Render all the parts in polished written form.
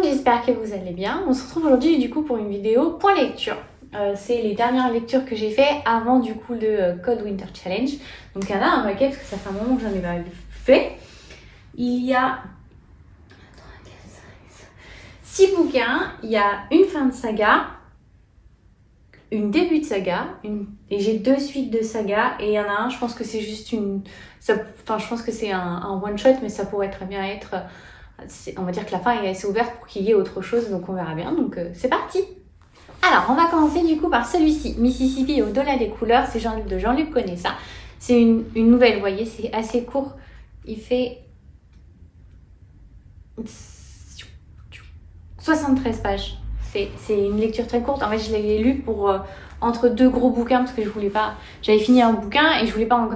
monde, j'espère que vous allez bien. On se retrouve aujourd'hui du coup pour une vidéo point lecture. C'est les dernières lectures que j'ai fait avant du coup le Cold Winter Challenge. Donc il y en a un paquet parce que ça fait un moment que j'en ai pas fait. Il y a 6 bouquins, il y a une fin de saga, une début de saga, et j'ai 2 suites de saga, et il y en a un, je pense que c'est juste je pense que c'est un one shot, mais ça pourrait très bien être, on va dire que la fin est assez ouverte pour qu'il y ait autre chose, donc on verra bien, donc c'est parti. Alors, on va commencer du coup par celui-ci, Mississippi au-delà des couleurs, c'est de Jean-Luc Conessa. C'est une nouvelle, vous voyez, c'est assez court, il fait 73 pages. C'est une lecture très courte. En fait, je l'ai lu pour entre 2 gros bouquins parce que je voulais pas. J'avais fini un bouquin et je voulais pas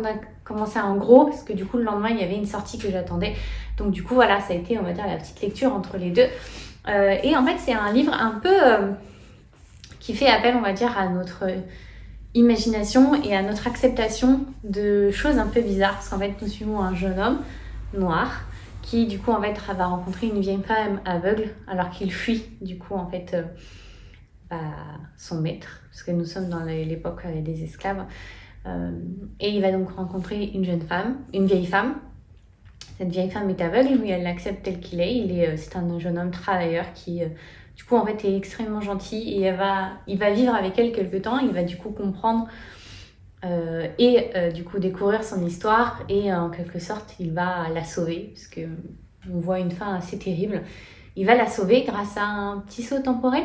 commencer un gros parce que du coup le lendemain il y avait une sortie que j'attendais. Donc du coup voilà, ça a été on va dire la petite lecture entre les deux. Et en fait c'est un livre un peu qui fait appel on va dire à notre imagination et à notre acceptation de choses un peu bizarres parce qu'en fait nous suivons un jeune homme noir qui du coup en fait va rencontrer une vieille femme aveugle alors qu'il fuit du coup en fait son maître parce que nous sommes dans l'époque des esclaves et il va donc rencontrer une vieille femme. Cette vieille femme est aveugle mais elle l'accepte tel qu'il est. C'est un jeune homme travailleur qui du coup en fait est extrêmement gentil et il va vivre avec elle quelque temps. Il va du coup comprendre du coup découvrir son histoire et en quelque sorte il va la sauver parce que on voit une fin assez terrible. Il va la sauver grâce à un petit saut temporel.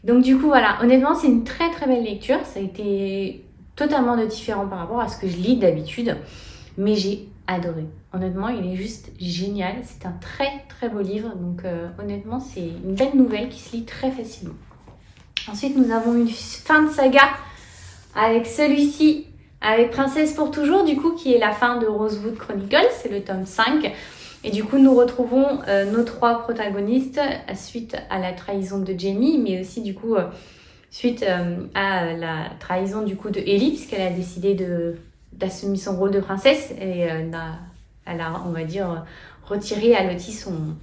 Donc du coup voilà, honnêtement c'est une très très belle lecture. Ça a été totalement différent par rapport à ce que je lis d'habitude, mais j'ai adoré. Honnêtement il est juste génial. C'est un très très beau livre, donc honnêtement c'est une belle nouvelle qui se lit très facilement. Ensuite nous avons une fin de saga avec celui-ci, avec Princesse pour toujours, du coup, qui est la fin de Rosewood Chronicles, c'est le tome 5. Et du coup, nous retrouvons nos 3 protagonistes suite à la trahison de Jamie, mais aussi du coup, suite à la trahison du coup de Ellie, puisqu'elle a décidé d'assumer son rôle de princesse et elle a, on va dire, retiré à Lottie son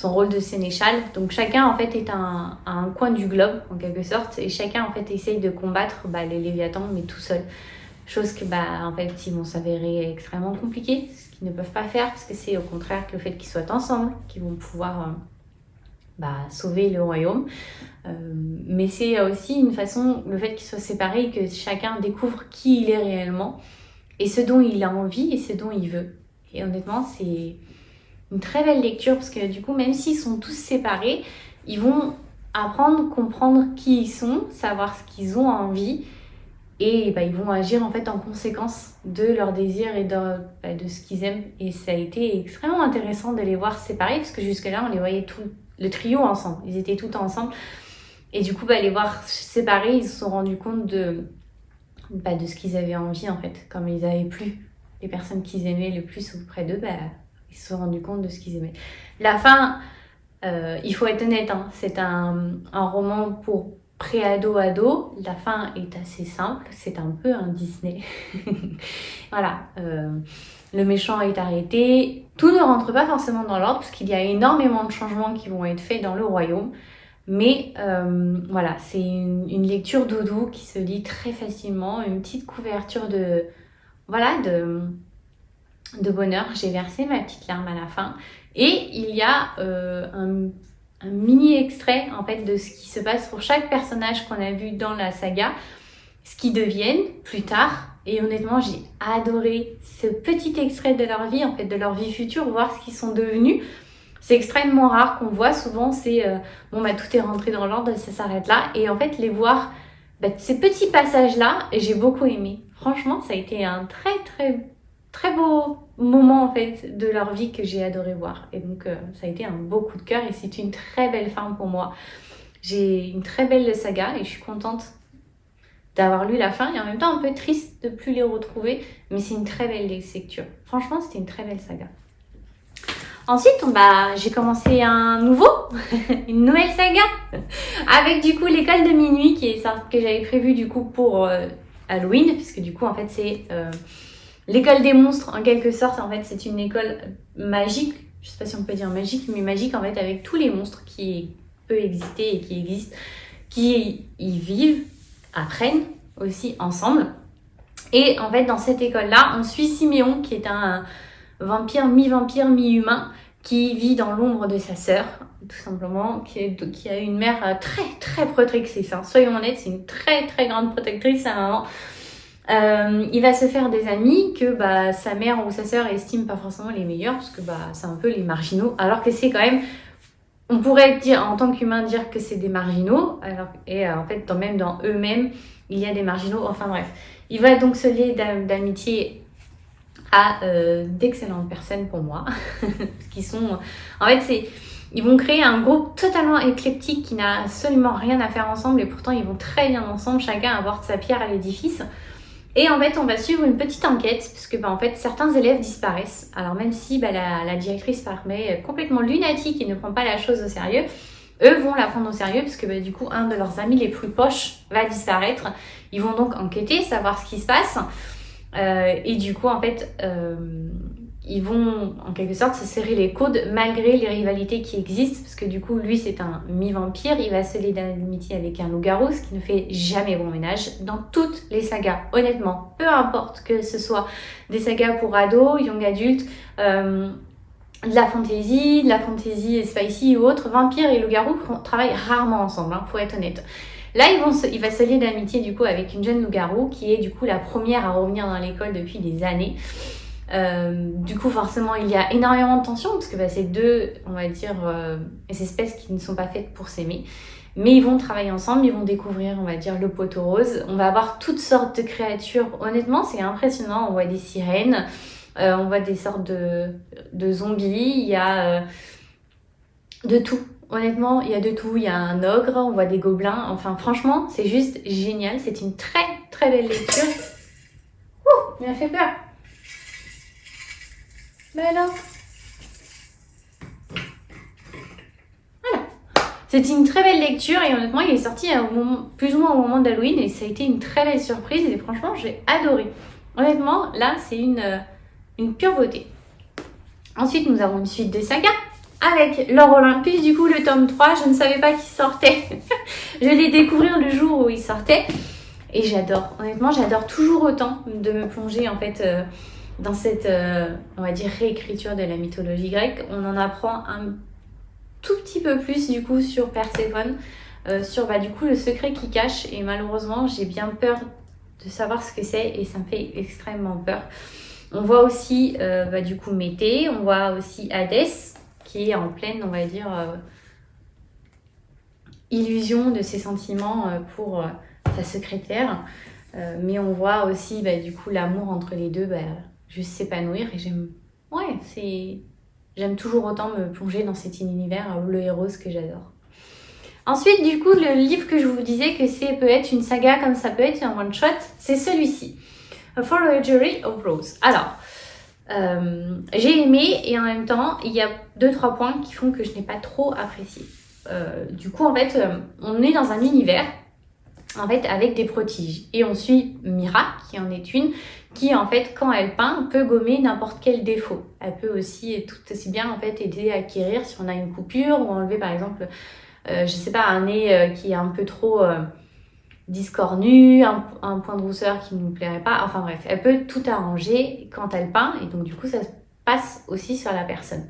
rôle de sénéchal. Donc chacun en fait est à un coin du globe en quelque sorte et chacun en fait essaye de combattre les Léviathans mais tout seul. Chose que en fait ils vont s'avérer extrêmement compliquées, ce qu'ils ne peuvent pas faire parce que c'est au contraire que le fait qu'ils soient ensemble qu'ils vont pouvoir sauver le royaume. Mais c'est aussi une façon, le fait qu'ils soient séparés, que chacun découvre qui il est réellement et ce dont il a envie et ce dont il veut. Et honnêtement c'est une très belle lecture parce que du coup même s'ils sont tous séparés ils vont apprendre, comprendre qui ils sont, savoir ce qu'ils ont envie et ils vont agir en fait en conséquence de leurs désirs et de ce qu'ils aiment. Et ça a été extrêmement intéressant de les voir séparés parce que jusque là on les voyait tout le trio ensemble, ils étaient tout ensemble et du coup les voir séparés ils se sont rendus compte de ce qu'ils avaient envie en fait. Comme ils n'avaient plus les personnes qu'ils aimaient le plus auprès d'eux, ils se sont rendus compte de ce qu'ils aimaient. La fin, il faut être honnête, hein, c'est un roman pour pré-ado-ado. La fin est assez simple, c'est un peu un Disney. Voilà, le méchant est arrêté. Tout ne rentre pas forcément dans l'ordre parce qu'il y a énormément de changements qui vont être faits dans le royaume. Mais voilà, c'est une lecture doudou qui se lit très facilement, une petite couverture de bonheur. J'ai versé ma petite larme à la fin et il y a un mini extrait en fait de ce qui se passe pour chaque personnage qu'on a vu dans la saga, ce qu'ils deviennent plus tard. Et honnêtement j'ai adoré ce petit extrait de leur vie, en fait de leur vie future, voir ce qu'ils sont devenus. C'est extrêmement rare qu'on voit, souvent c'est tout est rentré dans l'ordre et ça s'arrête là. Et en fait les voir ces petits passages là, j'ai beaucoup aimé. Franchement ça a été un très très très beau moment en fait de leur vie que j'ai adoré voir. Et donc ça a été un beau coup de cœur et c'est une très belle fin pour moi. J'ai une très belle saga et je suis contente d'avoir lu la fin et en même temps un peu triste de plus les retrouver, mais c'est une très belle lecture. Franchement c'était une très belle saga. Ensuite, j'ai commencé une nouvelle saga avec du coup l'école de minuit que j'avais prévu du coup pour Halloween, puisque du coup en fait c'est l'école des monstres en quelque sorte. En fait c'est une école magique je sais pas si on peut dire magique, mais magique en fait avec tous les monstres qui peuvent exister et qui existent, qui y vivent, apprennent aussi ensemble. Et en fait, dans cette école-là, on suit Siméon, qui est un vampire, mi-humain, qui vit dans l'ombre de sa sœur, tout simplement, qui a une mère très, très protectrice. Hein. Soyons honnêtes, c'est une très, très grande protectrice, sa maman. Il va se faire des amis que sa mère ou sa sœur estime pas forcément les meilleurs, parce que c'est un peu les marginaux, alors que c'est quand même... On pourrait dire, en tant qu'humain, dire que c'est des marginaux, en fait, même dans eux-mêmes, il y a des marginaux, enfin bref. Il va donc se lier d'amitié à d'excellentes personnes pour moi, qui sont... En fait, ils vont créer un groupe totalement éclectique qui n'a absolument rien à faire ensemble, et pourtant ils vont très bien ensemble, chacun apporte sa pierre à l'édifice. Et en fait, on va suivre une petite enquête, puisque en fait, certains élèves disparaissent. Alors même si la directrice paraît complètement lunatique et ne prend pas la chose au sérieux, eux vont la prendre au sérieux, puisque du coup, un de leurs amis les plus proches va disparaître. Ils vont donc enquêter, savoir ce qui se passe. Et du coup, en fait, ils vont en quelque sorte se serrer les coudes malgré les rivalités qui existent, parce que du coup, lui, c'est un mi-vampire, il va se lier d'amitié avec un loup-garou, ce qui ne fait jamais bon ménage dans toutes les sagas. Honnêtement, peu importe que ce soit des sagas pour ados, young adultes, de la fantasy spicy ou autre, vampire et loup-garou travaillent rarement ensemble, faut être honnête. Là, il va se lier d'amitié du coup avec une jeune loup-garou qui est du coup la première à revenir dans l'école depuis des années. Du coup, forcément, il y a énormément de tensions parce que c'est deux, on va dire, espèces qui ne sont pas faites pour s'aimer. Mais ils vont travailler ensemble, ils vont découvrir, on va dire, le poteau rose. On va avoir toutes sortes de créatures. Honnêtement, c'est impressionnant. On voit des sirènes, on voit des sortes de zombies. Il y a de tout. Honnêtement, il y a de tout. Il y a un ogre, on voit des gobelins. Enfin, franchement, c'est juste génial. C'est une très, très belle lecture. Ouh, il m'a fait peur. Mais alors, voilà. C'est une très belle lecture et honnêtement, il est sorti plus ou moins au moment d'Halloween et ça a été une très belle surprise et franchement, j'ai adoré. Honnêtement, là, c'est une pure beauté. Ensuite, nous avons une suite de sagas avec L'Or Olympus. Du coup, le tome 3, je ne savais pas qu'il sortait. Je l'ai découvert le jour où il sortait et j'adore. Honnêtement, j'adore toujours autant de me plonger en fait... dans cette, on va dire, réécriture de la mythologie grecque. On en apprend un tout petit peu plus du coup sur Perséphone, sur du coup le secret qu'il cache et malheureusement j'ai bien peur de savoir ce que c'est et ça me fait extrêmement peur. On voit aussi du coup Mété, on voit aussi Hadès qui est en pleine, on va dire, illusion de ses sentiments pour sa secrétaire. Mais on voit aussi du coup l'amour entre les deux juste s'épanouir et j'aime toujours autant me plonger dans cet univers bleu et rose que j'adore. Ensuite, du coup, le livre que je vous disais que peut être une saga comme ça peut être un one-shot, c'est celui-ci. A Forgery of Rose. Alors, j'ai aimé et en même temps, il y a 2-3 points qui font que je n'ai pas trop apprécié. Du coup, en fait, on est dans un univers en fait avec des prodiges et on suit Mira qui en est une qui en fait quand elle peint peut gommer n'importe quel défaut. Elle peut aussi tout aussi bien en fait aider à guérir si on a une coupure ou enlever par exemple je sais pas un nez qui est un peu trop discornu, un point de rousseur qui ne nous plairait pas, enfin bref, elle peut tout arranger quand elle peint et donc du coup ça passe aussi sur la personne.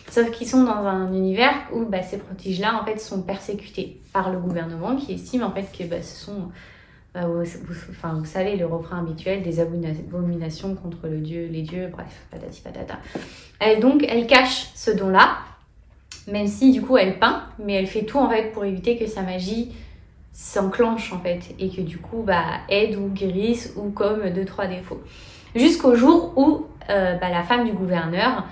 Sauf qu'ils sont dans un univers où ces prodiges-là en fait sont persécutés par le gouvernement qui estime en fait que ce sont, vous savez, le refrain habituel des abominations contre les dieux, bref, patati patata. Elle cache ce don-là, même si du coup elle peint, mais elle fait tout en fait pour éviter que sa magie s'enclenche en fait et que du coup aide ou guérisse ou comme 2-3 défauts. Jusqu'au jour où la femme du gouverneur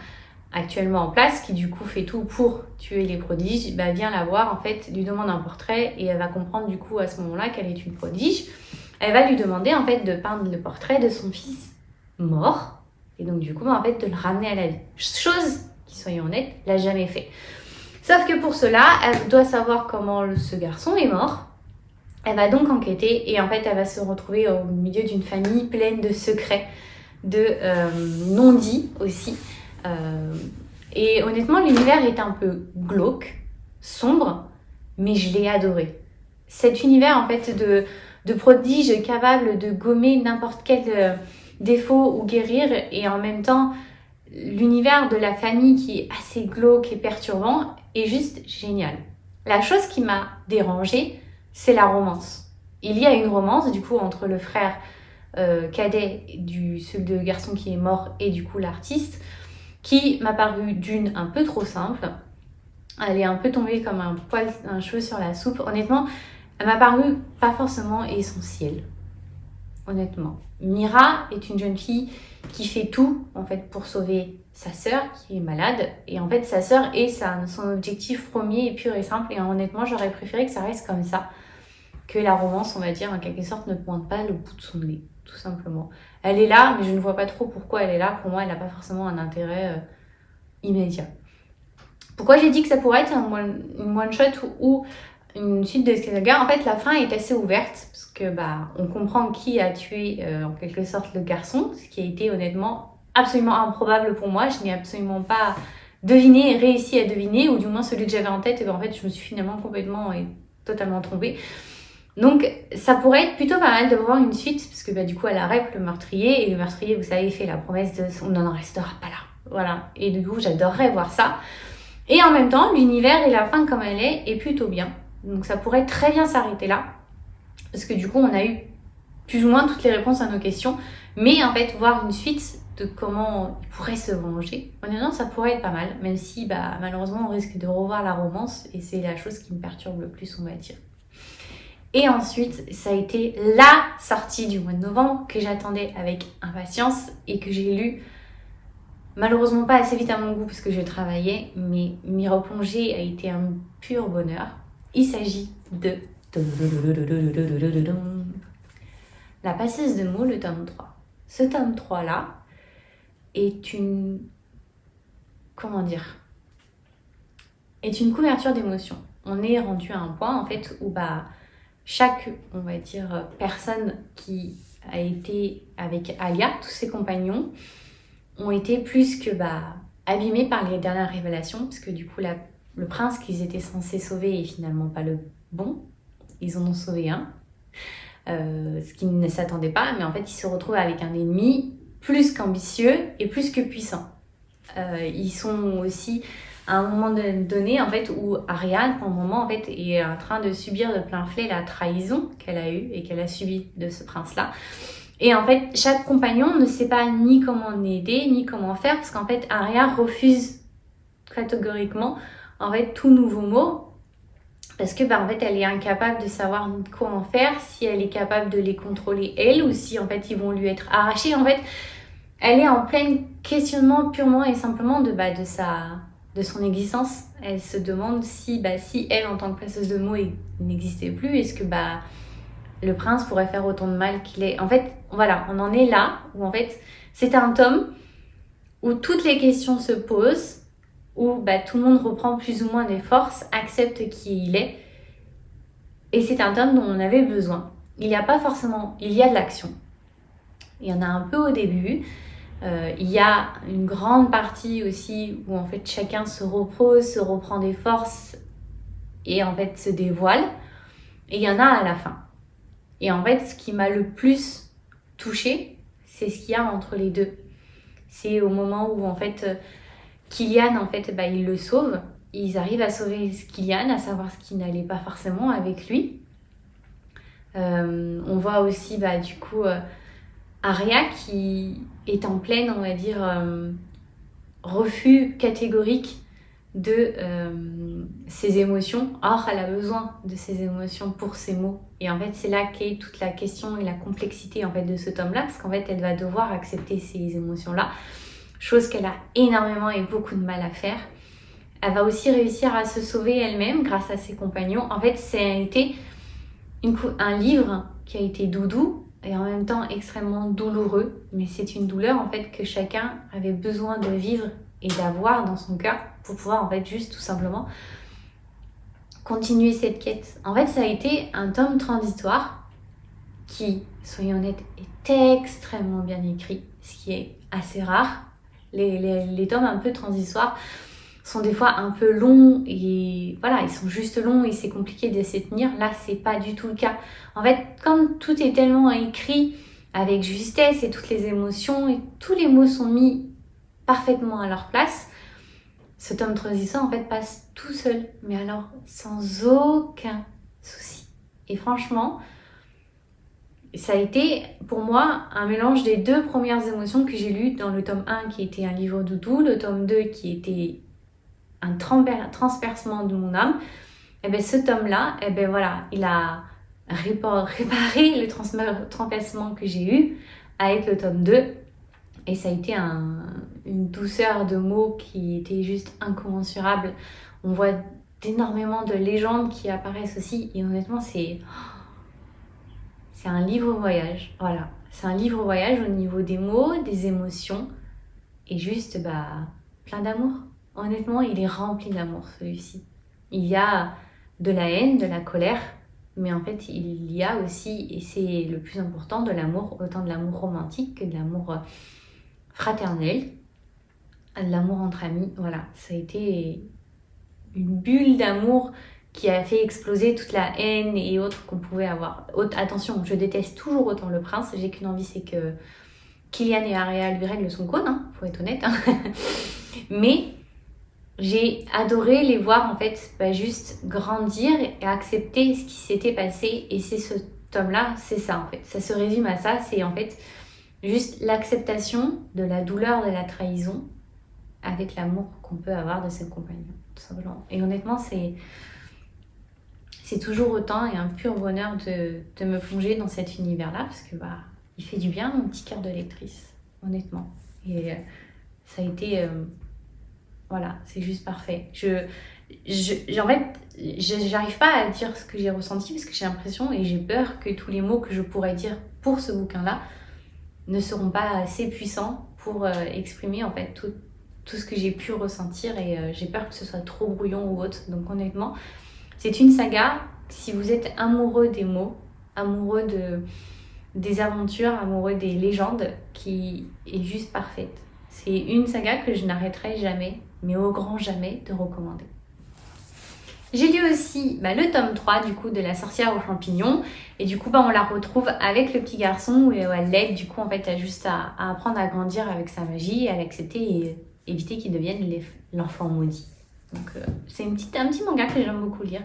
actuellement en place, qui du coup fait tout pour tuer les prodiges, vient la voir en fait, lui demande un portrait et elle va comprendre du coup à ce moment-là qu'elle est une prodige. Elle va lui demander en fait de peindre le portrait de son fils mort et donc du coup en fait de le ramener à la vie. Chose qui, soyons honnêtes, l'a jamais fait. Sauf que pour cela, elle doit savoir comment ce garçon est mort. Elle va donc enquêter et en fait elle va se retrouver au milieu d'une famille pleine de secrets, de non-dits aussi. Et honnêtement, l'univers est un peu glauque, sombre, mais je l'ai adoré. Cet univers en fait de prodige capable de gommer n'importe quel défaut ou guérir, et en même temps l'univers de la famille qui est assez glauque et perturbant est juste génial. La chose qui m'a dérangée, c'est la romance. Il y a une romance du coup entre le frère cadet celui de garçon qui est mort et du coup l'artiste, qui m'a paru d'une un peu trop simple. Elle est un peu tombée comme un cheveu sur la soupe. Honnêtement, elle m'a paru pas forcément essentielle. Honnêtement. Mira est une jeune fille qui fait tout en fait pour sauver sa sœur qui est malade, et en fait sa sœur est son objectif premier et pur et simple, et honnêtement j'aurais préféré que ça reste comme ça, que la romance on va dire en quelque sorte ne pointe pas le bout de son nez, tout simplement. Elle est là mais je ne vois pas trop pourquoi elle est là. Pour moi elle n'a pas forcément un intérêt immédiat. Pourquoi j'ai dit que ça pourrait être une one shot ou une suite de Saga? En fait la fin est assez ouverte parce que on comprend qui a tué en quelque sorte le garçon, ce qui a été honnêtement absolument improbable pour moi. Je n'ai absolument pas réussi à deviner, ou du moins celui que j'avais en tête, et en fait je me suis finalement complètement et totalement trompée. Donc ça pourrait être plutôt pas mal de voir une suite, parce que du coup elle arrête le meurtrier, et le meurtrier, vous savez, fait la promesse de on n'en restera pas là. Voilà, et du coup j'adorerais voir ça. Et en même temps, l'univers et la fin comme elle est plutôt bien. Donc ça pourrait très bien s'arrêter là, parce que du coup on a eu plus ou moins toutes les réponses à nos questions. Mais en fait, voir une suite de comment il pourrait se venger, honnêtement ça pourrait être pas mal, même si malheureusement on risque de revoir la romance, et c'est la chose qui me perturbe le plus, on va dire. Et ensuite, ça a été la sortie du mois de novembre que j'attendais avec impatience et que j'ai lu, malheureusement pas assez vite à mon goût parce que je travaillais, mais m'y replonger a été un pur bonheur. Il s'agit de La passeuse de mots, le tome 3. Ce tome 3-là est une... est une couverture d'émotions. On est rendu à un point en fait où chaque, on va dire, personne qui a été avec Alia, tous ses compagnons, ont été plus que abîmés par les dernières révélations, parce que du coup le prince qu'ils étaient censés sauver est finalement pas le bon. Ils en ont sauvé un, ce qu'ils ne s'attendaient pas, mais en fait ils se retrouvent avec un ennemi plus qu'ambitieux et plus que puissant. Ils sont aussi à un moment donné en fait où Ariane pour le moment en fait est en train de subir de plein fouet la trahison qu'elle a eue et qu'elle a subie de ce prince là, et en fait chaque compagnon ne sait pas ni comment aider ni comment faire, parce qu'en fait Aria refuse catégoriquement en fait tout nouveau mot, parce que en fait elle est incapable de savoir comment faire, si elle est capable de les contrôler elle, ou si en fait ils vont lui être arrachés. En fait elle est en plein questionnement purement et simplement de son existence. Elle se demande si elle, en tant que passeuse de mots, n'existait plus, est-ce que le prince pourrait faire autant de mal qu'il est. En fait, voilà, on en est là, où en fait, c'est un tome où toutes les questions se posent, où tout le monde reprend plus ou moins des forces, accepte qui il est. Et c'est un tome dont on avait besoin. Il y a de l'action. Il y en a un peu au début. Il y a une grande partie aussi où en fait chacun se repose, se reprend des forces et en fait se dévoile. Et il y en a à la fin. Et en fait ce qui m'a le plus touchée, c'est ce qu'il y a entre les deux. C'est au moment où en fait Kylian en fait il le sauve. Ils arrivent à sauver Kylian, à savoir ce qui n'allait pas forcément avec lui. On voit aussi du coup Aria qui est en pleine, on va dire, refus catégorique de ses émotions. Or, elle a besoin de ses émotions pour ses mots. Et en fait, c'est là qu'est toute la question et la complexité en fait de ce tome-là, parce qu'en fait, elle va devoir accepter ces émotions-là, chose qu'elle a énormément et beaucoup de mal à faire. Elle va aussi réussir à se sauver elle-même grâce à ses compagnons. En fait, ça a été un livre qui a été doudou, et en même temps extrêmement douloureux, mais c'est une douleur en fait que chacun avait besoin de vivre et d'avoir dans son cœur pour pouvoir en fait juste tout simplement continuer cette quête. En fait ça a été un tome transitoire qui, soyons honnêtes, est extrêmement bien écrit, ce qui est assez rare. Les tomes un peu transitoires sont des fois un peu longs et voilà, ils sont juste longs et c'est compliqué de s'y tenir. Là, c'est pas du tout le cas. En fait, comme tout est tellement écrit avec justesse et toutes les émotions et tous les mots sont mis parfaitement à leur place, ce tome transitoire en fait passe tout seul, mais alors sans aucun souci. Et franchement, ça a été pour moi un mélange des deux premières émotions que j'ai lues dans le tome 1 qui était un livre doudou, le tome 2 qui était un transpercement de mon âme. Et bien ce tome-là, et ben voilà, il a réparé le transpercement que j'ai eu avec le tome 2. Et ça a été une douceur de mots qui était juste incommensurable. On voit énormément de légendes qui apparaissent aussi. Et honnêtement, c'est un livre voyage. Voilà. C'est un livre voyage au niveau des mots, des émotions. Et juste, plein d'amour. Honnêtement, il est rempli d'amour, celui-ci. Il y a de la haine, de la colère. Mais en fait, il y a aussi, et c'est le plus important, de l'amour. Autant de l'amour romantique que de l'amour fraternel, de l'amour entre amis. Voilà, ça a été une bulle d'amour qui a fait exploser toute la haine et autres qu'on pouvait avoir. Attention, je déteste toujours autant le prince. J'ai qu'une envie, c'est que Kylian et Arya lui règlent son cône, faut être honnête. Mais j'ai adoré les voir en fait juste grandir et accepter ce qui s'était passé. Et c'est ce tome-là, c'est ça en fait. Ça se résume à ça, c'est en fait juste l'acceptation de la douleur de la trahison avec l'amour qu'on peut avoir de ses compagnons, tout simplement. Et honnêtement, c'est toujours autant et un pur bonheur de me plonger dans cet univers-là parce que il fait du bien mon petit cœur de lectrice, honnêtement. Et ça a été... voilà, c'est juste parfait. En fait, j'arrive pas à dire ce que j'ai ressenti parce que j'ai l'impression et j'ai peur que tous les mots que je pourrais dire pour ce bouquin-là ne seront pas assez puissants pour exprimer en fait tout ce que j'ai pu ressentir et j'ai peur que ce soit trop brouillon ou autre. Donc honnêtement, c'est une saga, si vous êtes amoureux des mots, amoureux des aventures, amoureux des légendes, qui est juste parfaite. C'est une saga que je n'arrêterai jamais, mais au grand jamais, de recommander. J'ai lu aussi le tome 3 du coup de La sorcière aux champignons et du coup on la retrouve avec le petit garçon où elle l'aide du coup en fait juste à apprendre à grandir avec sa magie, à l'accepter et éviter qu'il devienne l'enfant maudit. Donc c'est un petit manga que j'aime beaucoup lire.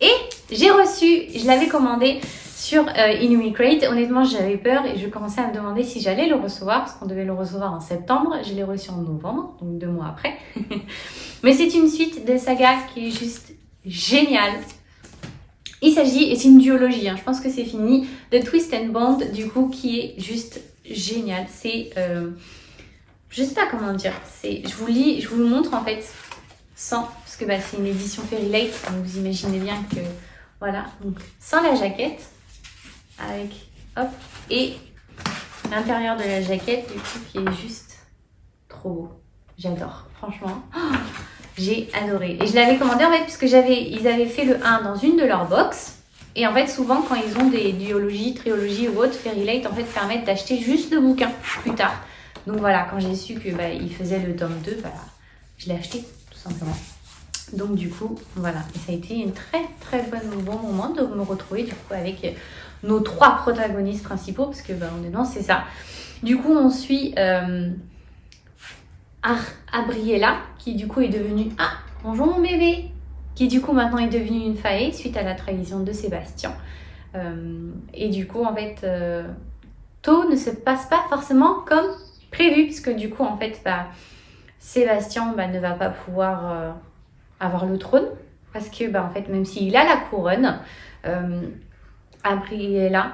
Et j'ai reçu, je l'avais commandé sur Inui Crate. Honnêtement j'avais peur et je commençais à me demander si j'allais le recevoir parce qu'on devait le recevoir en septembre. Je l'ai reçu en novembre, donc 2 mois après. Mais c'est une suite de saga qui est juste géniale. Il s'agit, et c'est une duologie, je pense que c'est fini, de Twist and Bond, du coup, qui est juste génial. C'est, je sais pas comment dire, je vous le montre en fait, sans, parce que c'est une édition Fairy Light, donc vous imaginez bien que, voilà, donc sans la jaquette, avec, hop, et l'intérieur de la jaquette, du coup, qui est juste trop beau. J'adore, franchement. J'ai adoré. Et je l'avais commandé en fait parce que ils avaient fait le 1 dans une de leurs box. Et en fait, souvent, quand ils ont des duologies, trilogies ou autres, Fairy Light en fait permettent d'acheter juste le bouquin plus tard. Donc voilà, quand j'ai su que ils faisaient le tome 2, je l'ai acheté tout simplement. Donc du coup, voilà. Et ça a été une très très bon moment de me retrouver du coup avec nos 3 protagonistes principaux parce que honnêtement, c'est ça. Du coup, on suit Abriella, qui du coup est devenue... Ah, bonjour mon bébé, qui du coup maintenant est devenue une fae suite à la trahison de Sébastien. Et du coup, en fait, tout ne se passe pas forcément comme prévu, puisque du coup, en fait, Sébastien ne va pas pouvoir avoir le trône, parce que, en fait, même s'il a la couronne,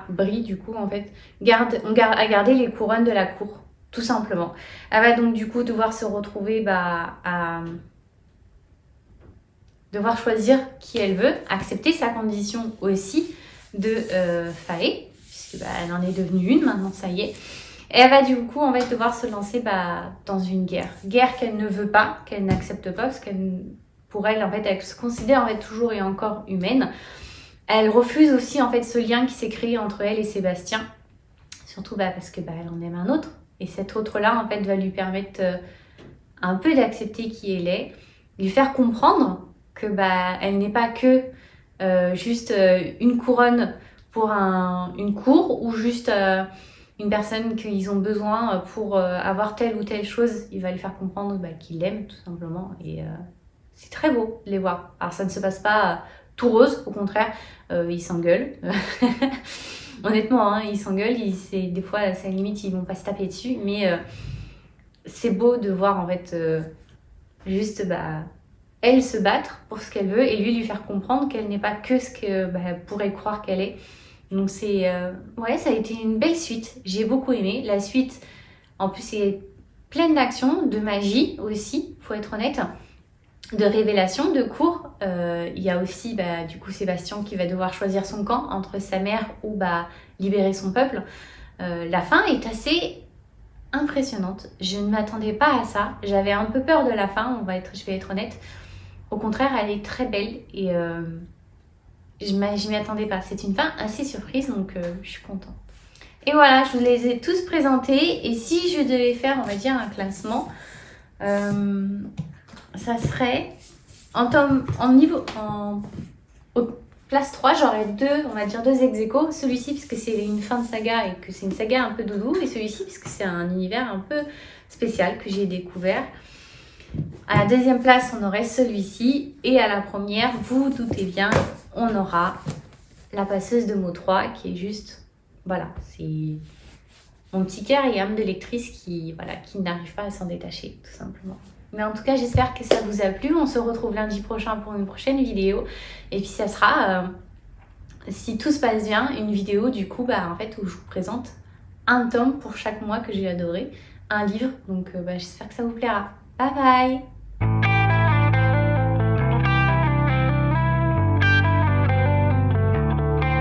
Brie, du coup, en fait, a gardé les couronnes de la cour. Tout simplement. Elle va donc du coup devoir se retrouver à devoir choisir qui elle veut, accepter sa condition aussi de fae, puisque elle en est devenue une, maintenant ça y est. Et elle va du coup en fait devoir se lancer dans une guerre. Guerre qu'elle ne veut pas, qu'elle n'accepte pas, parce qu'elle, pour elle, en fait, elle se considère en fait toujours et encore humaine. Elle refuse aussi en fait ce lien qui s'est créé entre elle et Sébastien. Surtout parce que elle en aime un autre. Et cet autre-là, en fait, va lui permettre un peu d'accepter qui elle est, lui faire comprendre que elle n'est pas que juste une couronne pour une cour ou juste une personne qu'ils ont besoin pour avoir telle ou telle chose. Il va lui faire comprendre qu'il l'aime tout simplement. Et c'est très beau de les voir. Alors ça ne se passe pas tout rose, au contraire, ils s'engueulent. Honnêtement, hein, ils s'engueulent, des fois, à la limite, ils vont pas se taper dessus, mais c'est beau de voir en fait juste elle se battre pour ce qu'elle veut et lui faire comprendre qu'elle n'est pas que ce que pourrait croire qu'elle est. Donc ouais, ça a été une belle suite. J'ai beaucoup aimé. La suite, en plus, c'est pleine d'action, de magie aussi, faut être honnête, de révélation, de cours. Il y a aussi du coup Sébastien qui va devoir choisir son camp entre sa mère ou libérer son peuple. La fin est assez impressionnante. Je ne m'attendais pas à ça. J'avais un peu peur de la fin, je vais être honnête. Au contraire, elle est très belle et je m'y attendais pas. C'est une fin assez surprise, donc je suis contente. Et voilà, je vous les ai tous présentés. Et si je devais faire, on va dire, un classement, ça serait place 3, j'aurais deux ex-aequo. Celui-ci, puisque c'est une fin de saga et que c'est une saga un peu doudou. Et celui-ci, puisque c'est un univers un peu spécial que j'ai découvert. À la deuxième place, on aurait celui-ci. Et à la première, vous vous doutez bien, on aura la passeuse de mots 3 qui est juste... Voilà, c'est mon petit cœur et âme de lectrice qui n'arrive pas à s'en détacher, tout simplement. Mais en tout cas, j'espère que ça vous a plu. On se retrouve lundi prochain pour une prochaine vidéo. Et puis ça sera, si tout se passe bien, une vidéo du coup en fait, où je vous présente un tome pour chaque mois que j'ai adoré, un livre. Donc j'espère que ça vous plaira. Bye bye!